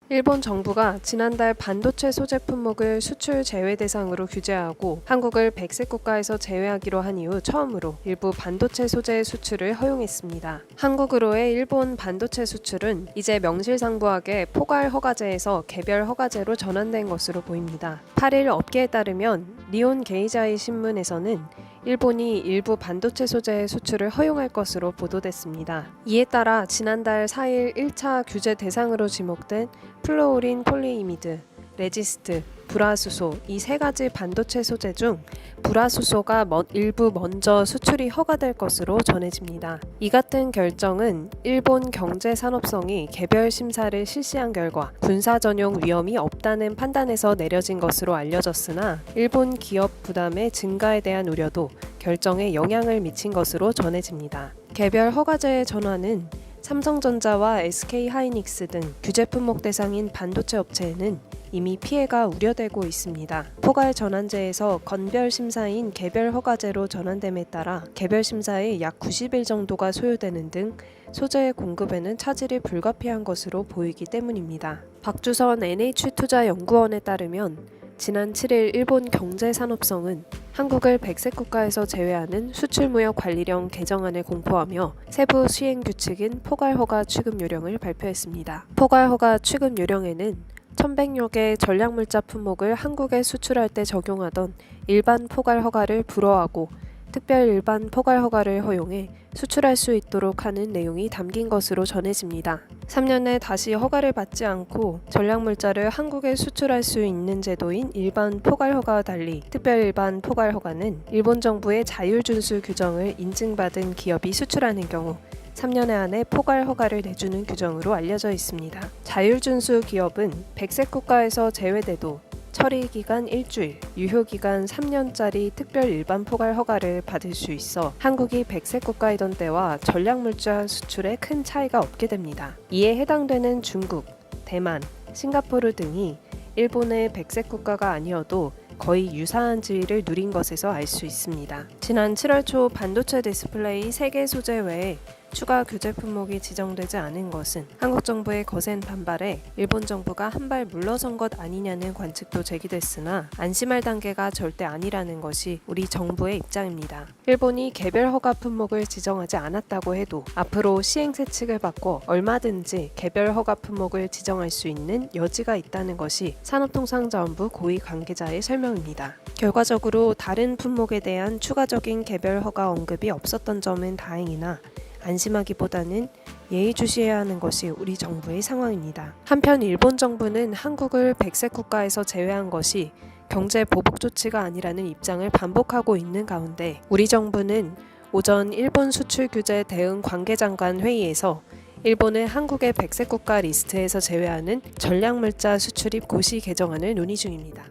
일본 정부가 지난달 반도체 소재 품목을 수출 제외 대상으로 규제하고 한국을 백색 국가에서 제외하기로 한 이후 처음으로 일부 반도체 소재 수출을 허용했습니다. 한국으로의 일본 반도체 수출은 이제 명실상부하게 포괄 허가제에서 개별 허가제로 전환된 것으로 보입니다. 8일 업계에 따르면 니온 게이자이 신문에서는 일본이 일부 반도체 소재의 수출을 허용할 것으로 보도됐습니다. 이에 따라 지난달 4일 1차 규제 대상으로 지목된 플루오린 폴리이미드, 레지스트, 불화수소 이 세 가지 반도체 소재 중 불화수소가 일부 먼저 수출이 허가될 것으로 전해집니다. 이 같은 결정은 일본 경제산업성이 개별 심사를 실시한 결과 군사 전용 위험이 없다는 판단에서 내려진 것으로 알려졌으나 일본 기업 부담의 증가에 대한 우려도 결정에 영향을 미친 것으로 전해집니다. 개별 허가제의 전환은 삼성전자와 SK하이닉스 등 규제 품목 대상인 반도체 업체에는 이미 피해가 우려되고 있습니다. 포괄 전환제에서 건별 심사인 개별 허가제로 전환됨에 따라 개별 심사의 약 90일 정도가 소요되는 등 소재의 공급에는 차질이 불가피한 것으로 보이기 때문입니다. 박주선 NH투자연구원에 따르면 지난 7일 일본 경제산업성은 한국을 백색 국가에서 제외하는 수출무역 관리령 개정안을 공포하며 세부 시행 규칙인 포괄허가 취급 요령을 발표했습니다. 포괄허가 취급 요령에는 1100여 개의 전략물자 품목을 한국에 수출할 때 적용하던 일반 포괄 허가를 불허하고 특별 일반 포괄 허가를 허용해 수출할 수 있도록 하는 내용이 담긴 것으로 전해집니다. 3년 내 다시 허가를 받지 않고 전략물자를 한국에 수출할 수 있는 제도인 일반 포괄 허가와 달리 특별 일반 포괄 허가는 일본 정부의 자율준수 규정을 인증받은 기업이 수출하는 경우 3년에 한해 포괄 허가를 내주는 규정으로 알려져 있습니다. 자율준수 기업은 백색 국가에서 제외돼도 처리기간 일주일, 유효기간 3년짜리 특별 일반 포괄 허가를 받을 수 있어 한국이 백색 국가이던 때와 전략물자 수출에 큰 차이가 없게 됩니다. 이에 해당되는 중국, 대만, 싱가포르 등이 일본의 백색 국가가 아니어도 거의 유사한 지위를 누린 것에서 알 수 있습니다. 지난 7월 초 반도체 디스플레이 3개 소재 외에 추가 규제 품목이 지정되지 않은 것은 한국 정부의 거센 반발에 일본 정부가 한 발 물러선 것 아니냐는 관측도 제기됐으나 안심할 단계가 절대 아니라는 것이 우리 정부의 입장입니다. 일본이 개별 허가 품목을 지정하지 않았다고 해도 앞으로 시행세칙을 바꿔 얼마든지 개별 허가 품목을 지정할 수 있는 여지가 있다는 것이 산업통상자원부 고위 관계자의 설명입니다. 결과적으로 다른 품목에 대한 추가적인 개별 허가 언급이 없었던 점은 다행이나 안심하기보다는 예의주시해야 하는 것이 우리 정부의 상황입니다. 한편 일본 정부는 한국을 백색 국가에서 제외한 것이 경제 보복 조치가 아니라는 입장을 반복하고 있는 가운데 우리 정부는 오전 일본 수출 규제 대응 관계장관 회의에서 일본을 한국의 백색 국가 리스트에서 제외하는 전략물자 수출입 고시 개정안을 논의 중입니다.